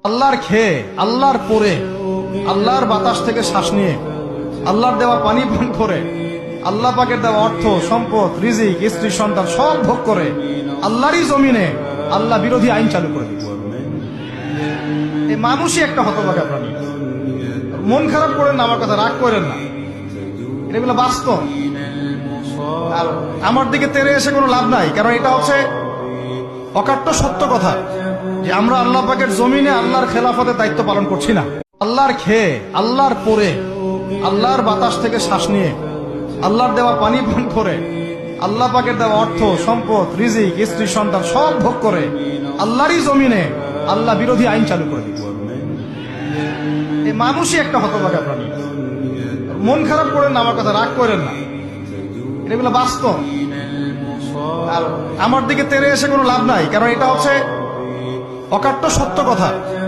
আল্লাহর খেয়ে, আল্লাহর পরে, আল্লাহর বাতাস থেকে শ্বাস নিয়ে, আল্লাহর দেওয়া পানি পান করে, আল্লাহ পাকের দেওয়া অর্থ, সম্পদ, রিজিক, স্ত্রী, সন্তান সব ভোগ করে আল্লাহরই জমিনে আল্লাহ বিরোধী আইন চালু করে দিচ্ছে। এই মানুষই একটা হতভাগা প্রাণী। মন খারাপ করেন না, আমার কথা রাগ করেন না, এগুলো বাস্তব। আর আমার দিকে তেরে এসে কোনো লাভ নাই, কারণ এটা হচ্ছে অকাট্য সত্য কথা যে আমরা আল্লাহ পাকের জমিনে আল্লাহর খেলাফতের দায়িত্ব পালন করছি না। আল্লাহর খেয়ে, আল্লাহর পরে, আল্লাহর বাতাস থেকে শ্বাস নিয়ে, আল্লাহর দেওয়া পানি পান করে, আল্লাহ পাকের দেওয়া অর্থ, সম্পদ, রিজিক, স্ত্রী, সন্তান সব ভোগ করে আল্লাহরই জমিনে আল্লাহ বিরোধী আইন চালু করে দিচ্ছে। এই মানুষই একটা হতভাগা প্রাণী। মন খারাপ করেন না, আমার কথা রাগ করেন না, এগুলো বাস্তব। আর আমার দিকে তেরে এসে কোনো লাভ নাই, কারণ এটা হচ্ছে অকাট্য সত্য কথা।